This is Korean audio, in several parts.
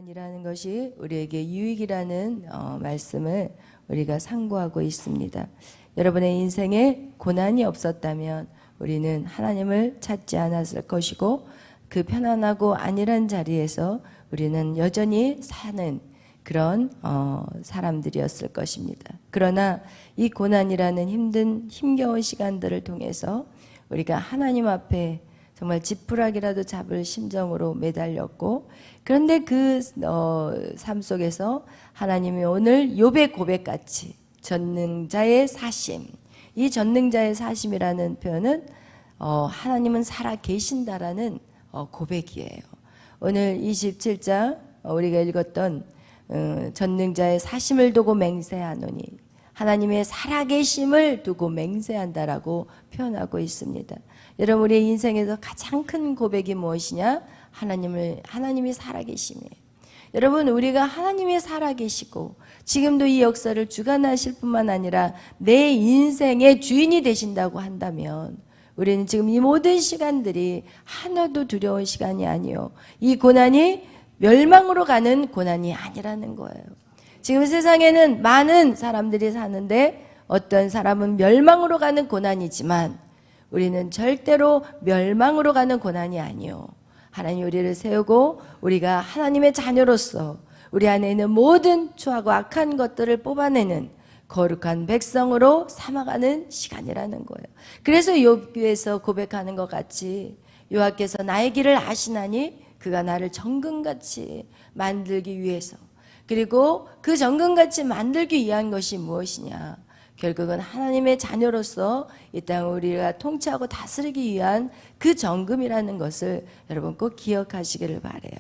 고난이라는 것이 우리에게 유익이라는 말씀을 우리가 상고하고 있습니다. 여러분의 인생에 고난이 없었다면 우리는 하나님을 찾지 않았을 것이고 그 편안하고 안일한 자리에서 우리는 여전히 사는 그런 사람들이었을 것입니다. 그러나 이 고난이라는 힘겨운 시간들을 통해서 우리가 하나님 앞에 정말 지푸라기라도 잡을 심정으로 매달렸고, 그런데 그 삶 속에서 하나님이 오늘 욥의 고백같이 전능자의 사심, 이 전능자의 사심이라는 표현은 하나님은 살아 계신다라는 고백이에요. 오늘 27장 우리가 읽었던 전능자의 사심을 두고 맹세하노니, 하나님의 살아계심을 두고 맹세한다라고 표현하고 있습니다. 여러분, 우리의 인생에서 가장 큰 고백이 무엇이냐? 하나님이 살아계심이에요. 여러분, 우리가 하나님이 살아계시고 지금도 이 역사를 주관하실 뿐만 아니라 내 인생의 주인이 되신다고 한다면 우리는 지금 이 모든 시간들이 하나도 두려운 시간이 아니요, 이 고난이 멸망으로 가는 고난이 아니라는 거예요. 지금 세상에는 많은 사람들이 사는데 어떤 사람은 멸망으로 가는 고난이지만 우리는 절대로 멸망으로 가는 고난이 아니요, 하나님 우리를 세우고 우리가 하나님의 자녀로서 우리 안에 있는 모든 추하고 악한 것들을 뽑아내는 거룩한 백성으로 삼아가는 시간이라는 거예요. 그래서 욥기에서 고백하는 것 같이 여호와께서 나의 길을 아시나니 그가 나를 정금같이 만들기 위해서, 그리고 그 정금같이 만들기 위한 것이 무엇이냐? 결국은 하나님의 자녀로서 이 땅을 우리가 통치하고 다스리기 위한 그 정금이라는 것을 여러분 꼭 기억하시기를 바라요.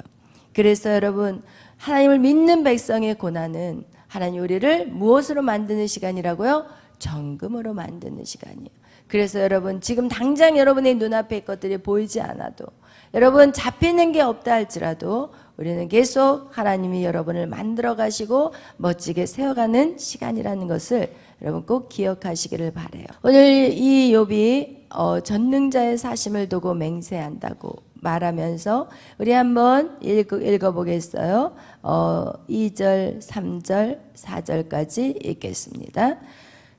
그래서 여러분, 하나님을 믿는 백성의 고난은 하나님 우리를 무엇으로 만드는 시간이라고요? 정금으로 만드는 시간이에요. 그래서 여러분, 지금 당장 여러분의 눈앞에 것들이 보이지 않아도, 여러분 잡히는 게 없다 할지라도 우리는 계속 하나님이 여러분을 만들어 가시고 멋지게 세워가는 시간이라는 것을 여러분 꼭 기억하시기를 바라요. 오늘 이 욥이 전능자의 사심을 두고 맹세한다고 말하면서 우리 한번 읽어보겠어요. 2절, 3절, 4절까지 읽겠습니다.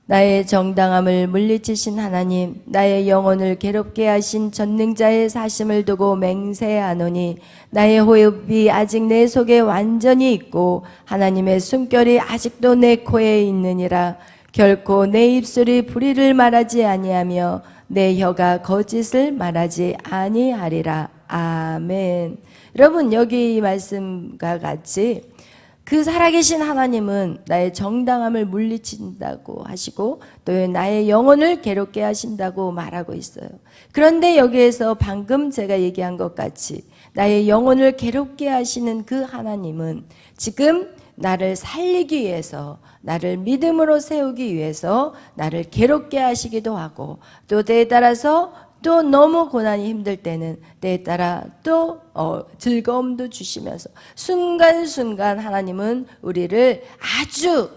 나의 정당함을 물리치신 하나님, 나의 영혼을 괴롭게 하신 전능자의 사심을 두고 맹세하노니, 나의 호흡이 아직 내 속에 완전히 있고 하나님의 숨결이 아직도 내 코에 있느니라. 결코 내 입술이 불의를 말하지 아니하며 내 혀가 거짓을 말하지 아니하리라. 아멘. 여러분, 여기 이 말씀과 같이 그 살아계신 하나님은 나의 정당함을 물리친다고 하시고 또 나의 영혼을 괴롭게 하신다고 말하고 있어요. 그런데 여기에서 방금 제가 얘기한 것 같이 나의 영혼을 괴롭게 하시는 그 하나님은 지금 나를 살리기 위해서, 나를 믿음으로 세우기 위해서 나를 괴롭게 하시기도 하고, 또 때에 따라서 또 너무 고난이 힘들 때는 때에 따라 또 즐거움도 주시면서 순간순간 하나님은 우리를 아주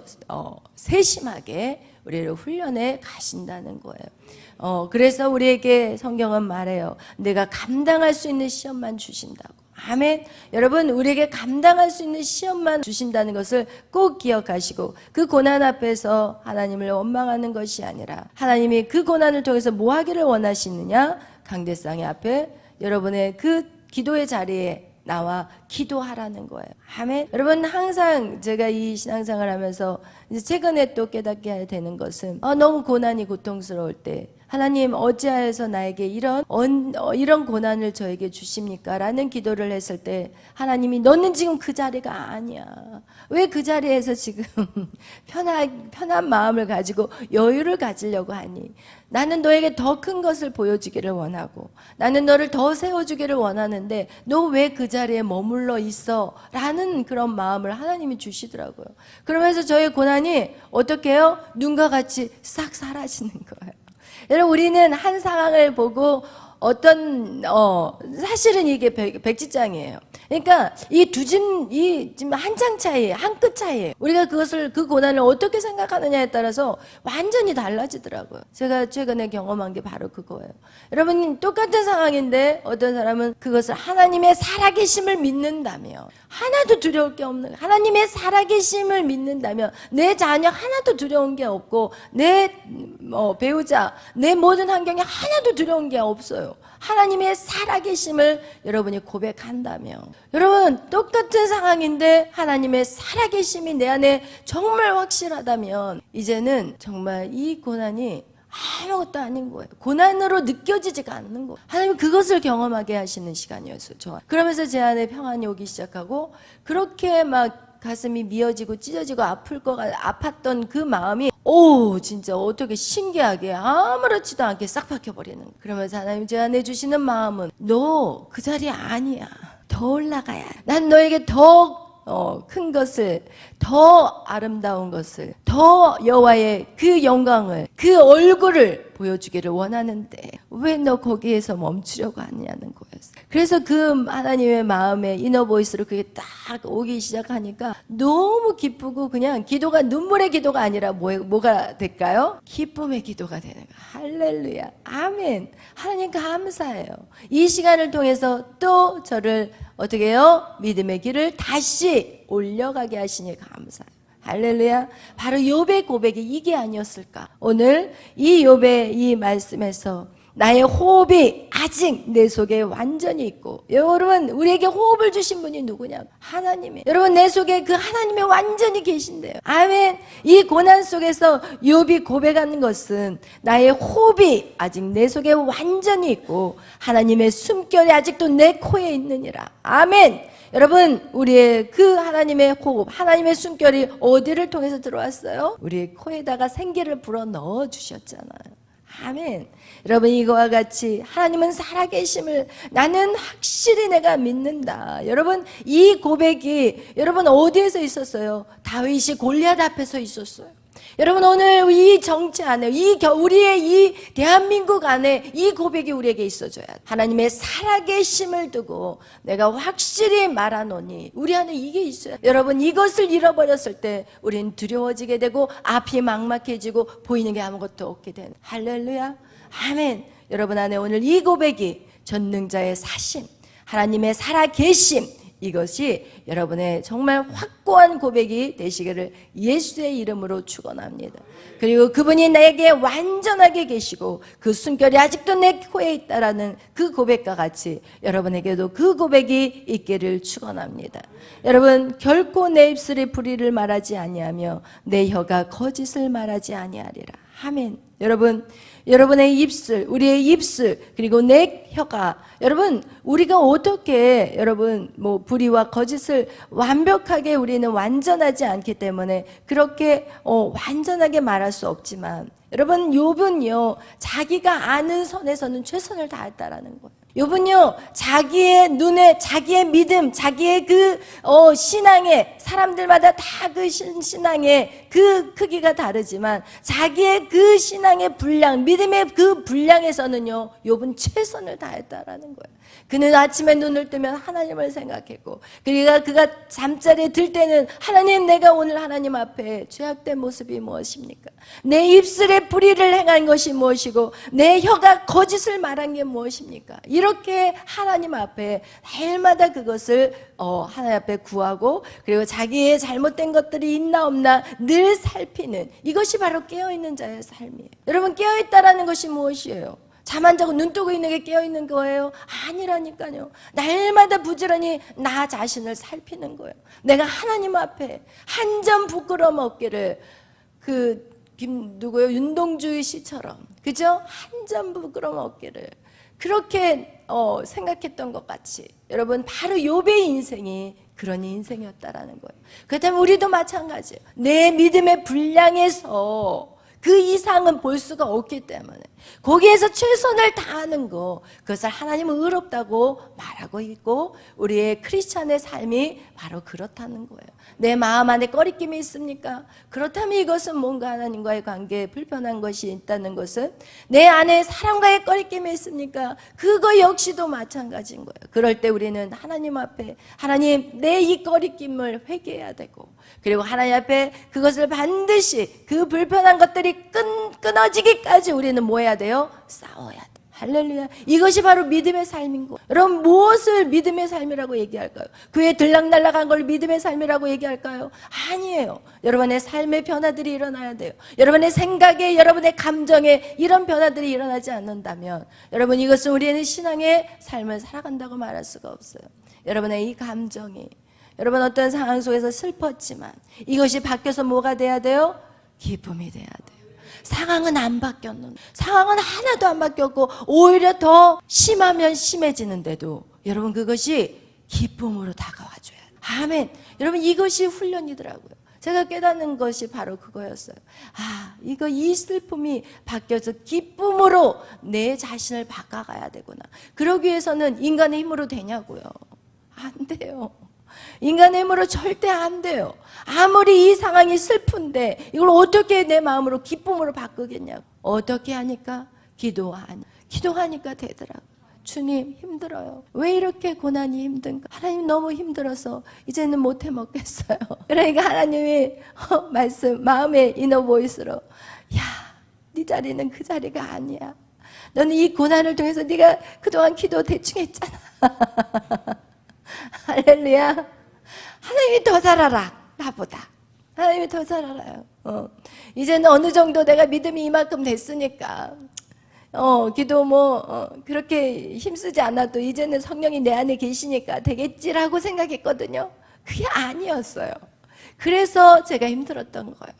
세심하게 우리를 훈련해 가신다는 거예요. 그래서 우리에게 성경은 말해요. 내가 감당할 수 있는 시험만 주신다고. 아멘. 여러분, 우리에게 감당할 수 있는 시험만 주신다는 것을 꼭 기억하시고, 그 고난 앞에서 하나님을 원망하는 것이 아니라 하나님이 그 고난을 통해서 뭐 하기를 원하시느냐? 강대상의 앞에 여러분의 그 기도의 자리에 나와 기도하라는 거예요. 아멘. 여러분, 항상 제가 이 신앙생활 하면서 이제 최근에 또 깨닫게 되는 것은 너무 고난이 고통스러울 때 하나님, 어찌하여서 나에게 이런 고난을 저에게 주십니까? 라는 기도를 했을 때 하나님이 너는 지금 그 자리가 아니야. 왜 그 자리에서 지금 편한 마음을 가지고 여유를 가지려고 하니? 나는 너에게 더 큰 것을 보여주기를 원하고 나는 너를 더 세워주기를 원하는데 너 왜 그 자리에 머물러 있어? 라는 그런 마음을 하나님이 주시더라고요. 그러면서 저의 고난이 어떻게 해요? 눈과 같이 싹 사라지는 거예요. 여러분, 우리는 한 상황을 보고 사실은 이게 백지장이에요. 그러니까 이 지금 한 장 차이, 한 끗 차이에요. 우리가 그 고난을 어떻게 생각하느냐에 따라서 완전히 달라지더라고요. 제가 최근에 경험한 게 바로 그거예요. 여러분, 똑같은 상황인데 어떤 사람은 그것을 하나님의 살아계심을 믿는다며 하나도 두려울 게 없는, 하나님의 살아계심을 믿는다면 내 자녀 하나도 두려운 게 없고 내 배우자, 내 모든 환경에 하나도 두려운 게 없어요. 하나님의 살아계심을 여러분이 고백한다며, 여러분 똑같은 상황인데 하나님의 살아계심이 내 안에 정말 확실하다면 이제는 정말 이 고난이 아무것도 아닌 거예요. 고난으로 느껴지지가 않는 거예요. 하나님 그것을 경험하게 하시는 시간이었어요. 그러면서 제 안에 평안이 오기 시작하고, 그렇게 막 가슴이 미어지고 찢어지고 아팠던 그 마음이 진짜 어떻게 신기하게 아무렇지도 않게 싹 바뀌어버리는 거예요. 그러면서 하나님 제 안에 주시는 마음은 너 그 자리 아니야. 더 올라가야. 난 너에게 더 큰 것을, 더 아름다운 것을, 더 여호와의 그 영광을, 그 얼굴을 보여주기를 원하는데 왜 너 거기에서 멈추려고 하냐는 거였어요. 그래서 그 하나님의 마음에 이너 보이스로 그게 딱 오기 시작하니까 너무 기쁘고, 그냥 기도가 눈물의 기도가 아니라 뭐가 될까요? 기쁨의 기도가 되는 거예요. 할렐루야, 아멘. 하나님 감사해요. 이 시간을 통해서 또 저를 어떻게 해요? 믿음의 길을 다시 올려가게 하시니 감사해요. 할렐루야. 바로 욥의 고백이 이게 아니었을까? 오늘 이 욥의 이 말씀에서 나의 호흡이 아직 내 속에 완전히 있고, 여러분 우리에게 호흡을 주신 분이 누구냐? 하나님이에요. 여러분 내 속에 그 하나님이 완전히 계신대요. 아멘. 이 고난 속에서 욥이 고백하는 것은 나의 호흡이 아직 내 속에 완전히 있고 하나님의 숨결이 아직도 내 코에 있느니라. 아멘. 여러분 우리의 그 하나님의 호흡, 하나님의 숨결이 어디를 통해서 들어왔어요? 우리의 코에다가 생기를 불어 넣어 주셨잖아요. 아멘. 여러분 이거와 같이 하나님은 살아계심을 나는 확실히 내가 믿는다. 여러분 이 고백이 여러분 어디에서 있었어요? 다윗이 골리앗 앞에서 있었어요. 여러분 오늘 이 정치 안에, 우리의 이 대한민국 안에 이 고백이 우리에게 있어줘야 돼. 하나님의 살아계심을 두고 내가 확실히 말하노니, 우리 안에 이게 있어요. 여러분 이것을 잃어버렸을 때 우리는 두려워지게 되고 앞이 막막해지고 보이는 게 아무것도 없게 되는. 할렐루야, 아멘. 여러분 안에 오늘 이 고백이 전능자의 사심, 하나님의 살아계심, 이것이 여러분의 정말 확고한 고백이 되시기를 예수의 이름으로 축원합니다. 그리고 그분이 나에게 완전하게 계시고 그 숨결이 아직도 내 코에 있다라는 그 고백과 같이 여러분에게도 그 고백이 있기를 축원합니다. 여러분 결코 내 입술이 불의를 말하지 아니하며 내 혀가 거짓을 말하지 아니하리라. 아멘. 여러분, 여러분의 입술, 우리의 입술, 그리고 내 혀가, 여러분, 우리가 어떻게, 여러분, 불의와 거짓을 완벽하게 우리는 완전하지 않기 때문에 그렇게 완전하게 말할 수 없지만, 여러분, 욥은요, 자기가 아는 선에서는 최선을 다했다라는 거예요. 욥은요, 자기의 눈에, 자기의 믿음, 자기의 그 신앙에, 사람들마다 다 그 신앙의 그 크기가 다르지만 자기의 그 신앙의 분량, 믿음의 그 분량에서는요, 욥은 최선을 다했다라는 거예요. 그는 아침에 눈을 뜨면 하나님을 생각했고, 그가 잠자리에 들 때는 하나님, 내가 오늘 하나님 앞에 죄악된 모습이 무엇입니까? 내 입술에 불의를 행한 것이 무엇이고 내 혀가 거짓을 말한 게 무엇입니까? 이렇게 하나님 앞에 날마다 그것을 하나님 앞에 구하고, 그리고 자기의 잘못된 것들이 있나 없나 늘 살피는, 이것이 바로 깨어있는 자의 삶이에요. 여러분 깨어있다라는 것이 무엇이에요? 잠 안 자고 눈 뜨고 있는 게 깨어있는 거예요? 아니라니까요. 날마다 부지런히 나 자신을 살피는 거예요. 내가 하나님 앞에 한 점 부끄러움 없기를, 윤동주 씨처럼, 그죠? 한 점 부끄러움 없기를 그렇게 생각했던 것 같이, 여러분 바로 욥의 인생이 그런 인생이었다라는 거예요. 그렇다면 우리도 마찬가지예요. 내 믿음의 분량에서 그 이상은 볼 수가 없기 때문에, 거기에서 최선을 다하는 거, 그것을 하나님은 의롭다고 말하고 있고 우리의 크리스찬의 삶이 바로 그렇다는 거예요. 내 마음 안에 꺼리낌이 있습니까? 그렇다면 이것은 뭔가 하나님과의 관계에 불편한 것이 있다는 것은, 내 안에 사람과의 꺼리낌이 있습니까? 그거 역시도 마찬가지인 거예요. 그럴 때 우리는 하나님 앞에, 하나님, 내 이 꺼리낌을 회개해야 되고, 그리고 하나님 앞에 그것을 반드시, 그 불편한 것들이 끊어지기까지 우리는 뭐 해야 돼요? 싸워야 돼. 할렐루야. 이것이 바로 믿음의 삶인 거예요. 여러분, 무엇을 믿음의 삶이라고 얘기할까요? 그의 들락날락한 걸 믿음의 삶이라고 얘기할까요? 아니에요. 여러분의 삶의 변화들이 일어나야 돼요. 여러분의 생각에, 여러분의 감정에 이런 변화들이 일어나지 않는다면 여러분, 이것은 우리는 신앙의 삶을 살아간다고 말할 수가 없어요. 여러분의 이 감정이, 여러분 어떤 상황 속에서 슬펐지만 이것이 바뀌어서 뭐가 돼야 돼요? 기쁨이 돼야 돼요. 상황은 안 바뀌었는데, 상황은 하나도 안 바뀌었고 오히려 더 심하면 심해지는데도 여러분 그것이 기쁨으로 다가와줘야 돼요. 아멘. 여러분, 이것이 훈련이더라고요. 제가 깨닫는 것이 바로 그거였어요. 이 슬픔이 바뀌어서 기쁨으로 내 자신을 바꿔가야 되구나. 그러기 위해서는 인간의 힘으로 되냐고요. 안 돼요. 인간의 힘으로 절대 안 돼요. 아무리 이 상황이 슬픈데 이걸 어떻게 내 마음으로 기쁨으로 바꾸겠냐고. 어떻게 하니까? 기도하니까 되더라고요. 주님, 힘들어요. 왜 이렇게 고난이 힘든가? 하나님, 너무 힘들어서 이제는 못해 먹겠어요. 그러니까 하나님이 마음의 이너 보이스로, 야, 네 자리는 그 자리가 아니야. 너는 이 고난을 통해서 네가 그동안 기도 대충 했잖아. 할렐루야. 하나님이 더 잘 알아, 나보다. 하나님이 더 잘 알아요. 이제는 어느 정도 내가 믿음이 이만큼 됐으니까 기도 그렇게 힘쓰지 않아도 이제는 성령이 내 안에 계시니까 되겠지라고 생각했거든요. 그게 아니었어요. 그래서 제가 힘들었던 거예요.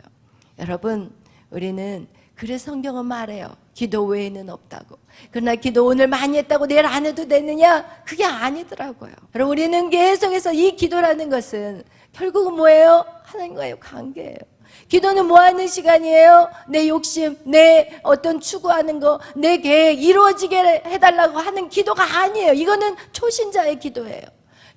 여러분, 우리는, 그래서 성경은 말해요. 기도 외에는 없다고. 그러나 기도 오늘 많이 했다고 내일 안 해도 되느냐? 그게 아니더라고요. 여러분, 우리는 계속해서 이 기도라는 것은 결국은 뭐예요? 하나님과의 관계예요. 기도는 뭐 하는 시간이에요? 내 욕심, 내 어떤 추구하는 거, 내 계획 이루어지게 해달라고 하는 기도가 아니에요. 이거는 초신자의 기도예요.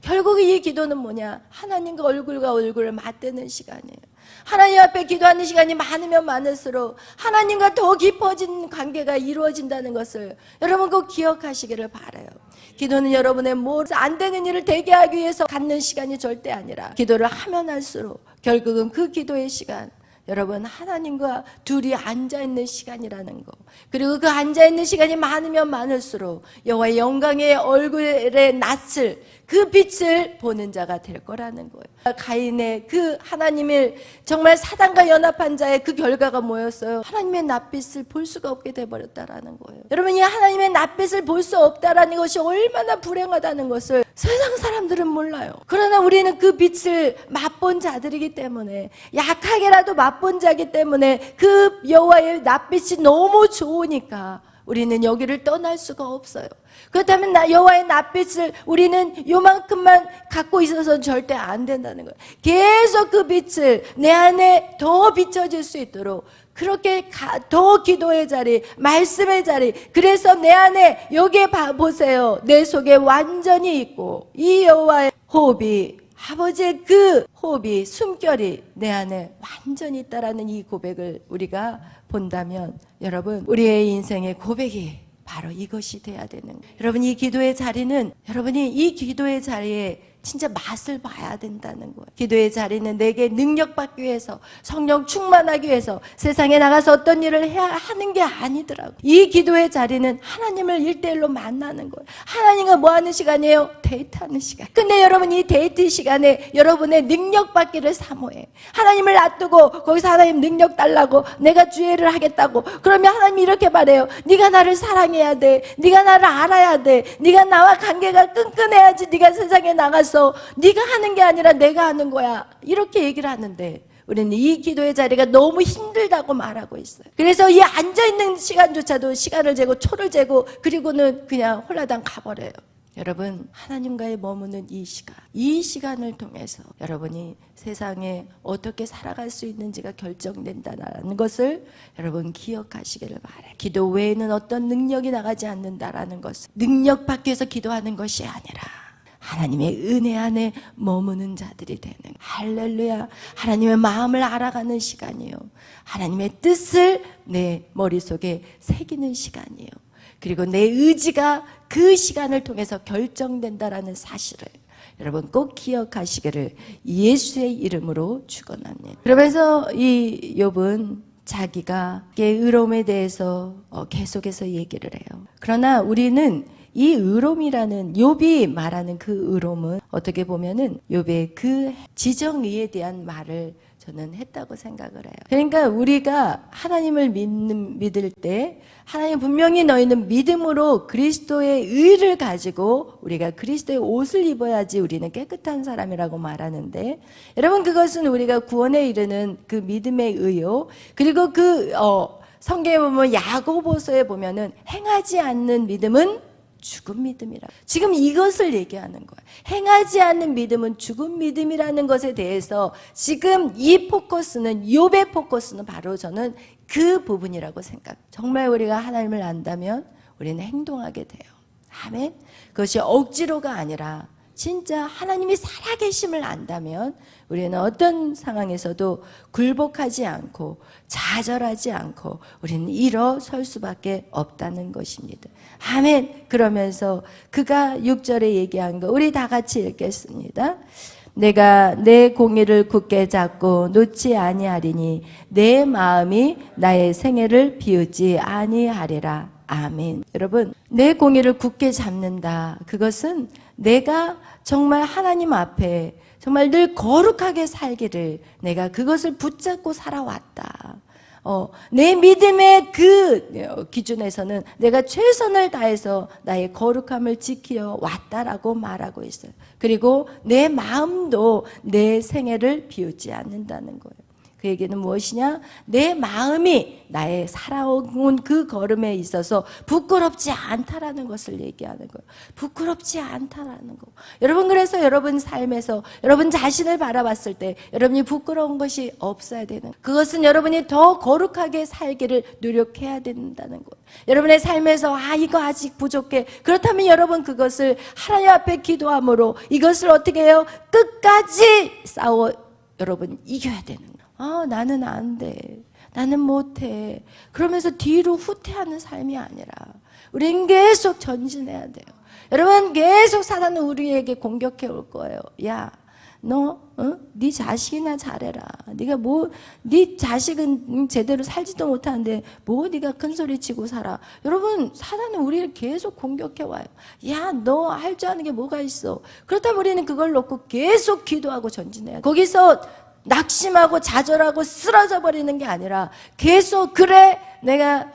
결국 이 기도는 뭐냐? 하나님과 얼굴과 얼굴을 맞대는 시간이에요. 하나님 앞에 기도하는 시간이 많으면 많을수록 하나님과 더 깊어진 관계가 이루어진다는 것을 여러분 꼭 기억하시기를 바라요. 기도는 여러분의 안 되는 일을 되게 하기 위해서 갖는 시간이 절대 아니라, 기도를 하면 할수록 결국은 그 기도의 시간, 여러분 하나님과 둘이 앉아있는 시간이라는 거, 그리고 그 앉아있는 시간이 많으면 많을수록 여호와의 영광의 얼굴의 낯을, 그 빛을 보는 자가 될 거라는 거예요. 가인의 그 하나님을 정말 사단과 연합한 자의 그 결과가 뭐였어요? 하나님의 낯빛을 볼 수가 없게 돼버렸다라는 거예요. 여러분, 이 하나님의 낯빛을 볼 수 없다라는 것이 얼마나 불행하다는 것을 세상 사람들은 몰라요. 그러나 우리는 그 빛을 맛본 자들이기 때문에, 약하게라도 맛본 자이기 때문에 그 여호와의 낯빛이 너무 좋으니까 우리는 여기를 떠날 수가 없어요. 그렇다면 여호와의 낯빛을 우리는 요만큼만 갖고 있어서는 절대 안 된다는 거예요. 계속 그 빛을 내 안에 더 비춰질 수 있도록, 그렇게 더 기도의 자리, 말씀의 자리, 그래서 내 안에 여기에 보세요. 내 속에 완전히 있고 이 여호와의 호흡이, 아버지의 그 호흡이, 숨결이 내 안에 완전히 있다라는 이 고백을 우리가 본다면, 여러분, 우리의 인생의 고백이 바로 이것이 돼야 되는 거예요. 여러분, 이 기도의 자리는, 여러분이 이 기도의 자리에 진짜 맛을 봐야 된다는 거예요. 기도의 자리는 내게 능력받기 위해서, 성령 충만하기 위해서 세상에 나가서 어떤 일을 해야 하는 게 아니더라고요. 이 기도의 자리는 하나님을 1대1로 만나는 거예요. 하나님과 뭐 하는 시간이에요? 데이트하는 시간. 근데 여러분, 이 데이트 시간에 여러분의 능력받기를 사모해. 하나님을 놔두고 거기서 하나님 능력 달라고, 내가 주의를 하겠다고 그러면 하나님이 이렇게 말해요. 네가 나를 사랑해야 돼. 네가 나를 알아야 돼. 네가 나와 관계가 끈끈해야지 네가 세상에 나가서 네가 하는 게 아니라 내가 하는 거야, 이렇게 얘기를 하는데, 우리는 이 기도의 자리가 너무 힘들다고 말하고 있어요. 그래서 이 앉아있는 시간조차도 시간을 재고 초를 재고 그리고는 그냥 홀라당 가버려요. 여러분, 하나님과의 머무는 이 시간을 통해서 여러분이 세상에 어떻게 살아갈 수 있는지가 결정된다는 것을 여러분 기억하시기를 바라요. 기도 외에는 어떤 능력이 나가지 않는다라는 것을, 능력 밖에서 기도하는 것이 아니라 하나님의 은혜 안에 머무는 자들이 되는, 할렐루야, 하나님의 마음을 알아가는 시간이에요. 하나님의 뜻을 내 머릿속에 새기는 시간이에요. 그리고 내 의지가 그 시간을 통해서 결정된다라는 사실을 여러분 꼭 기억하시기를 예수의 이름으로 축원합니다. 그러면서 이 욥은 자기가 의로움에 대해서 계속해서 얘기를 해요. 그러나 우리는 이 의로움이라는, 욥이 말하는 그 의로움은 어떻게 보면은 욥의 그 지정의에 대한 말을 저는 했다고 생각을 해요. 그러니까 우리가 하나님을 믿을 때 하나님 분명히 너희는 믿음으로 그리스도의 의를 가지고 우리가 그리스도의 옷을 입어야지 우리는 깨끗한 사람이라고 말하는데, 여러분 그것은 우리가 구원에 이르는 그 믿음의 의요, 그리고 성경에 보면 야고보서에 보면은 행하지 않는 믿음은 죽은 믿음이라. 지금 이것을 얘기하는 거예요. 행하지 않는 믿음은 죽은 믿음이라는 것에 대해서 지금 이 포커스는, 욥의 포커스는 바로 저는 그 부분이라고 생각해요. 정말 우리가 하나님을 안다면 우리는 행동하게 돼요. 아멘. 그것이 억지로가 아니라 진짜 하나님이 살아계심을 안다면 우리는 어떤 상황에서도 굴복하지 않고 좌절하지 않고 우리는 일어설 수밖에 없다는 것입니다. 아멘. 그러면서 그가 6절에 얘기한 거 우리 다 같이 읽겠습니다. 내가 내 공의를 굳게 잡고 놓지 아니하리니 내 마음이 나의 생애를 비우지 아니하리라. 아멘. 여러분, 내 공의를 굳게 잡는다. 그것은 내가 정말 하나님 앞에 정말 늘 거룩하게 살기를 내가 그것을 붙잡고 살아왔다. 내 믿음의 그 기준에서는 내가 최선을 다해서 나의 거룩함을 지켜 왔다라고 말하고 있어요. 그리고 내 마음도 내 생애를 비우지 않는다는 거예요. 그 얘기는 무엇이냐? 내 마음이 나의 살아온 그 걸음에 있어서 부끄럽지 않다라는 것을 얘기하는 거예요. 부끄럽지 않다라는 거. 여러분, 그래서 여러분 삶에서 여러분 자신을 바라봤을 때 여러분이 부끄러운 것이 없어야 되는, 그것은 여러분이 더 거룩하게 살기를 노력해야 된다는 거예요. 여러분의 삶에서 이거 아직 부족해. 그렇다면 여러분 그것을 하나님 앞에 기도함으로 이것을 어떻게 해요? 끝까지 싸워 여러분 이겨야 되는 거예요. 나는 안 돼. 나는 못해. 그러면서 뒤로 후퇴하는 삶이 아니라 우린 계속 전진해야 돼요. 여러분, 계속 사단은 우리에게 공격해 올 거예요. 야, 너, 네 자식이나 잘해라. 네가 네 자식은 제대로 살지도 못하는데 네가 큰 소리 치고 살아. 여러분, 사단은 우리를 계속 공격해 와요. 야, 너 할 줄 아는 게 뭐가 있어. 그렇다면 우리는 그걸 놓고 계속 기도하고 전진해야 돼. 거기서 낙심하고 좌절하고 쓰러져 버리는 게 아니라 계속, 그래, 내가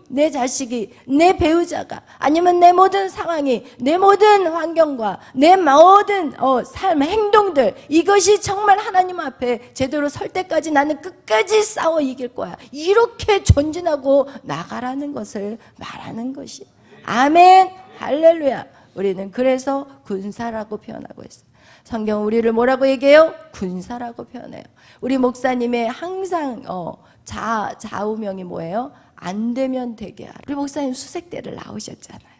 내 자식이, 내 배우자가, 아니면 내 모든 상황이, 내 모든 환경과 내 모든 삶, 행동들, 이것이 정말 하나님 앞에 제대로 설 때까지 나는 끝까지 싸워 이길 거야. 이렇게 전진하고 나가라는 것을 말하는 것이. 아멘. 할렐루야. 우리는 그래서 군사라고 표현하고 있어요. 성경 우리를 뭐라고 얘기해요? 군사라고 표현해요. 우리 목사님의 항상 좌우명이 뭐예요? 안 되면 되게 하라. 우리 목사님 수색대를 나오셨잖아요.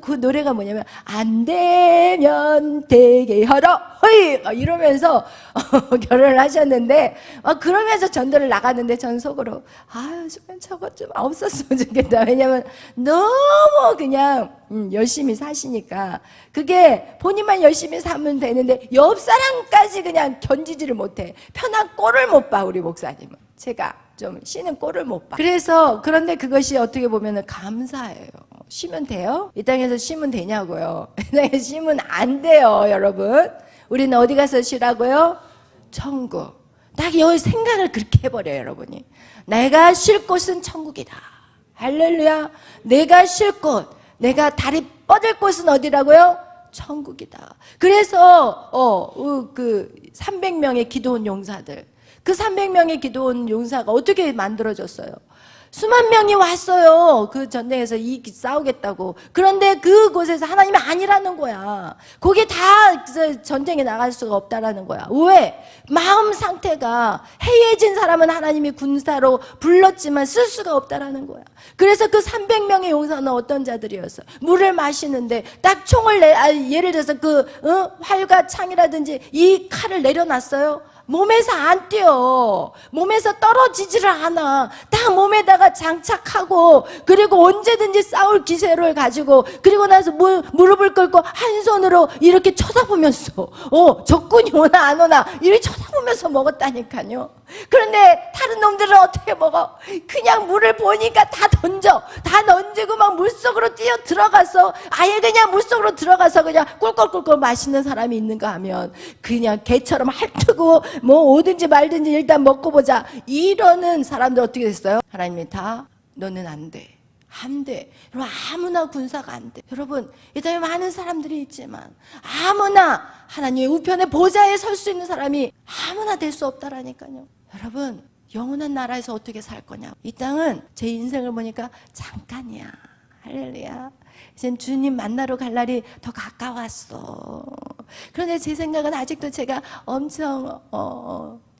그 노래가 뭐냐면 안 되면 되게 하라 허이 이러면서 결혼을 하셨는데, 그러면서 전도를 나갔는데 전 속으로 저거 좀 없었으면 좋겠다. 왜냐면 너무 그냥 열심히 사시니까 그게 본인만 열심히 사면 되는데 옆 사람까지 그냥 견디지를 못해. 편한 꼴을 못 봐. 우리 목사님은 제가 좀 쉬는 꼴을 못 봐. 그래서 그런데 그것이 어떻게 보면 감사해요. 쉬면 돼요? 이 땅에서 쉬면 되냐고요? 이 땅에서 쉬면 안 돼요, 여러분. 우리는 어디 가서 쉬라고요? 천국. 딱 여기 생각을 그렇게 해버려요, 여러분이. 내가 쉴 곳은 천국이다. 할렐루야. 내가 쉴 곳, 내가 다리 뻗을 곳은 어디라고요? 천국이다. 그래서 300명의 기도원 용사들, 그 300명의 기도원 용사가 어떻게 만들어졌어요? 수만 명이 왔어요. 그 전쟁에서 싸우겠다고. 그런데 그곳에서 하나님이 아니라는 거야. 거기 다 전쟁에 나갈 수가 없다라는 거야. 왜? 마음 상태가 해이해진 사람은 하나님이 군사로 불렀지만 쓸 수가 없다라는 거야. 그래서 그 300명의 용사는 어떤 자들이었어? 물을 마시는데 딱 총을 예를 들어서 활과 창이라든지 이 칼을 내려놨어요. 몸에서 안 뛰어. 몸에서 떨어지지를 않아. 다 몸에다가 장착하고, 그리고 언제든지 싸울 기세를 가지고, 그리고 나서 무릎을 꿇고 한 손으로 이렇게 쳐다보면서 적군이 오나 안 오나 이렇게 쳐다보면서 먹었다니까요. 그런데 다른 놈들은 어떻게 먹어? 그냥 물을 보니까 다 던지고 막 물속으로 뛰어 들어가서 아예 그냥 물속으로 들어가서 그냥 꿀꿀꿀꿀 마시는 사람이 있는가 하면 그냥 개처럼 핥고 뭐 오든지 말든지 일단 먹고 보자 이러는 사람들 어떻게 됐어요? 하나님이 다 너는 안 돼. 여러분 아무나 군사가 안 돼. 여러분 이 땅에 많은 사람들이 있지만 아무나 하나님의 우편의 보좌에 설 수 있는 사람이 아무나 될 수 없다라니까요. 여러분 영원한 나라에서 어떻게 살 거냐. 이 땅은 제 인생을 보니까 잠깐이야. 할렐루야. 이젠 주님 만나러 갈 날이 더 가까웠어. 그런데 제 생각은 아직도 제가 엄청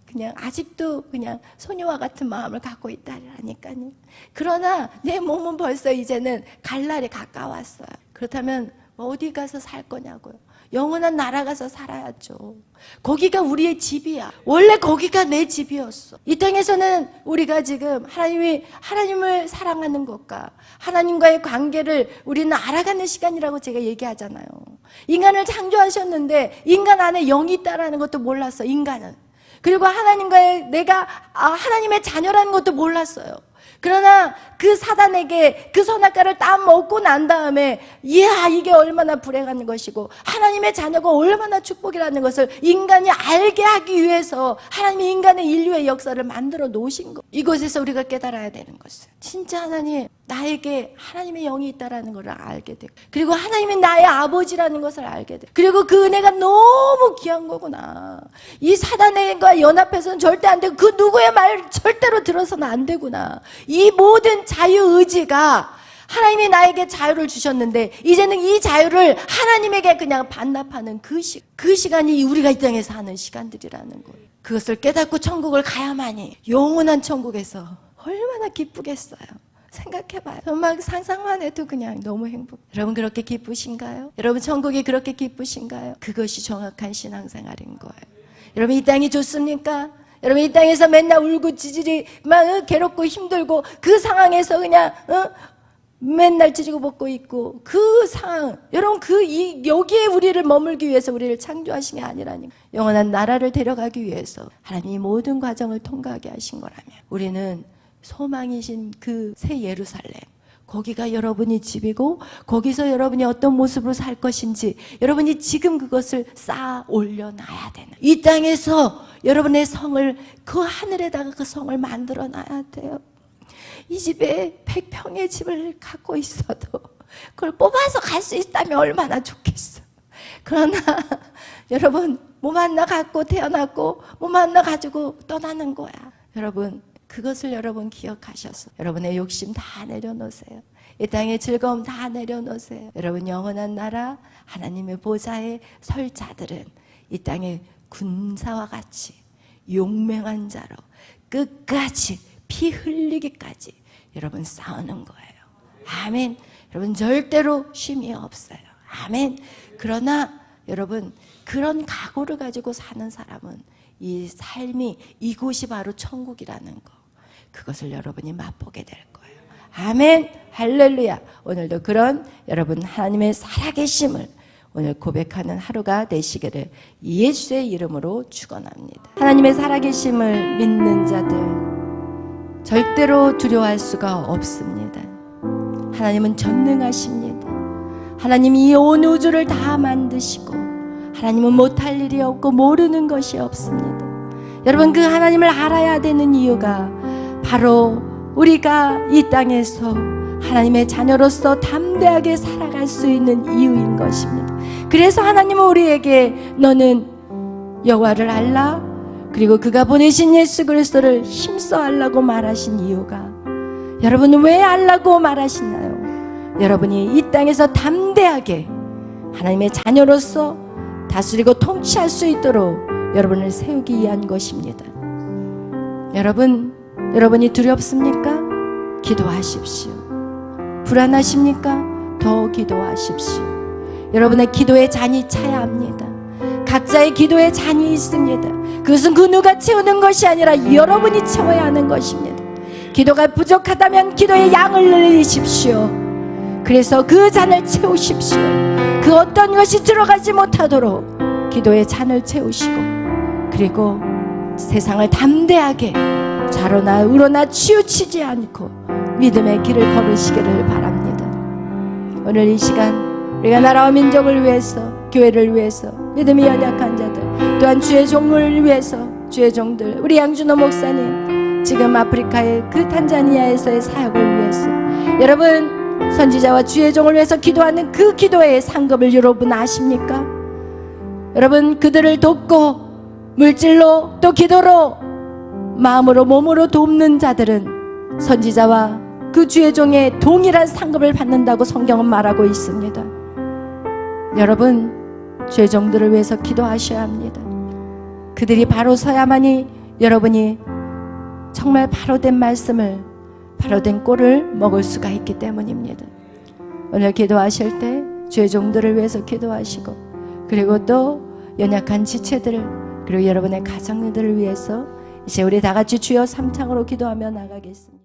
그냥 아직도 그냥 소녀와 같은 마음을 갖고 있다라니까요. 그러나 내 몸은 벌써 이제는 갈 날이 가까웠어요. 그렇다면 어디 가서 살 거냐고요. 영원한 나라 가서 살아야죠. 거기가 우리의 집이야. 원래 거기가 내 집이었어. 이 땅에서는 우리가 지금 하나님을 사랑하는 것과 하나님과의 관계를 우리는 알아가는 시간이라고 제가 얘기하잖아요. 인간을 창조하셨는데 인간 안에 영이 있다라는 것도 몰랐어. 인간은. 그리고 내가 하나님의 자녀라는 것도 몰랐어요. 그러나 그 사단에게 그 선악과를 딱 먹고 난 다음에 이게 얼마나 불행한 것이고 하나님의 자녀가 얼마나 축복이라는 것을 인간이 알게 하기 위해서 하나님이 인간의 인류의 역사를 만들어 놓으신 것. 이곳에서 우리가 깨달아야 되는 것은 진짜 하나님 나에게 하나님의 영이 있다라는 것을 알게 되고, 그리고 하나님이 나의 아버지라는 것을 알게 되고, 그리고 그 은혜가 너무 귀한 거구나. 이 사단과 연합해서는 절대 안 되고 그 누구의 말 절대로 들어서는 안 되구나. 이 모든 자유의지가 하나님이 나에게 자유를 주셨는데 이제는 이 자유를 하나님에게 그냥 반납하는 그 시간이 우리가 이 땅에서 하는 시간들이라는 거예요. 그것을 깨닫고 천국을 가야만이 영원한 천국에서 얼마나 기쁘겠어요. 생각해봐요. 정말 상상만 해도 그냥 너무 행복. 여러분 그렇게 기쁘신가요? 여러분 천국이 그렇게 기쁘신가요? 그것이 정확한 신앙생활인 거예요. 여러분 이 땅이 좋습니까? 여러분 이 땅에서 맨날 울고 찌질이 막 괴롭고 힘들고 그 상황에서 그냥 맨날 찌지고 볶고 있고 그 상황, 여러분 여기에 우리를 머물기 위해서 우리를 창조하신 게 아니라니까. 영원한 나라를 데려가기 위해서 하나님이 모든 과정을 통과하게 하신 거라면 우리는 소망이신 그 새 예루살렘, 거기가 여러분이 집이고 거기서 여러분이 어떤 모습으로 살 것인지 여러분이 지금 그것을 쌓아 올려놔야 되는, 이 땅에서 여러분의 성을 그 하늘에다가 그 성을 만들어 놔야 돼요. 이 집에 100평의 집을 갖고 있어도 그걸 뽑아서 갈 수 있다면 얼마나 좋겠어. 그러나 여러분 몸 하나 갖고 태어났고 몸 하나 가지고 떠나는 거야. 여러분 그것을 여러분 기억하셔서 여러분의 욕심 다 내려놓으세요. 이 땅의 즐거움 다 내려놓으세요. 여러분 영원한 나라 하나님의 보좌에 설 자들은 이 땅의 군사와 같이 용맹한 자로 끝까지 피 흘리기까지 여러분 싸우는 거예요. 아멘. 여러분 절대로 쉼이 없어요. 아멘. 그러나 여러분 그런 각오를 가지고 사는 사람은 이 삶이 이곳이 바로 천국이라는 거, 그것을 여러분이 맛보게 될 거예요. 아멘. 할렐루야. 오늘도 그런 여러분 하나님의 살아계심을 오늘 고백하는 하루가 되시기를 예수의 이름으로 축원합니다. 하나님의 살아계심을 믿는 자들 절대로 두려워할 수가 없습니다. 하나님은 전능하십니다. 하나님이 이 온 우주를 다 만드시고 하나님은 못할 일이 없고 모르는 것이 없습니다. 여러분 그 하나님을 알아야 되는 이유가 바로 우리가 이 땅에서 하나님의 자녀로서 담대하게 살아갈 수 있는 이유인 것입니다. 그래서 하나님은 우리에게 너는 여호와를 알라, 그리고 그가 보내신 예수 그리스도를 힘써 알라고 말하신 이유가 여러분 왜 알라고 말하시나요? 여러분이 이 땅에서 담대하게 하나님의 자녀로서 다스리고 통치할 수 있도록 여러분을 세우기 위한 것입니다. 여러분이 두렵습니까? 기도하십시오. 불안하십니까? 더 기도하십시오. 여러분의 기도의 잔이 차야 합니다. 각자의 기도의 잔이 있습니다. 그것은 그 누가 채우는 것이 아니라 여러분이 채워야 하는 것입니다. 기도가 부족하다면 기도의 양을 늘리십시오. 그래서 그 잔을 채우십시오. 그 어떤 것이 들어가지 못하도록 기도의 잔을 채우시고, 그리고 세상을 담대하게 좌로나 우로나 치우치지 않고 믿음의 길을 걸으시기를 바랍니다. 오늘 이 시간 우리가 나라와 민족을 위해서, 교회를 위해서, 믿음이 연약한 자들, 또한 주의 종을 위해서, 주의 종들, 우리 양준호 목사님, 지금 아프리카의 그 탄자니아에서의 사역을 위해서, 여러분 선지자와 주의 종을 위해서 기도하는 그 기도의 상급을 여러분 아십니까? 여러분 그들을 돕고 물질로 또 기도로 마음으로 몸으로 돕는 자들은 선지자와 그 주의 종의 동일한 상급을 받는다고 성경은 말하고 있습니다. 여러분 주의 종들을 위해서 기도하셔야 합니다. 그들이 바로 서야만이 여러분이 정말 바로된 말씀을, 바로된 꼴을 먹을 수가 있기 때문입니다. 오늘 기도하실 때 주의 종들을 위해서 기도하시고, 그리고 또 연약한 지체들, 그리고 여러분의 가정들을 위해서 이제 우리 다 같이 주여 삼창으로 기도하며 나가겠습니다.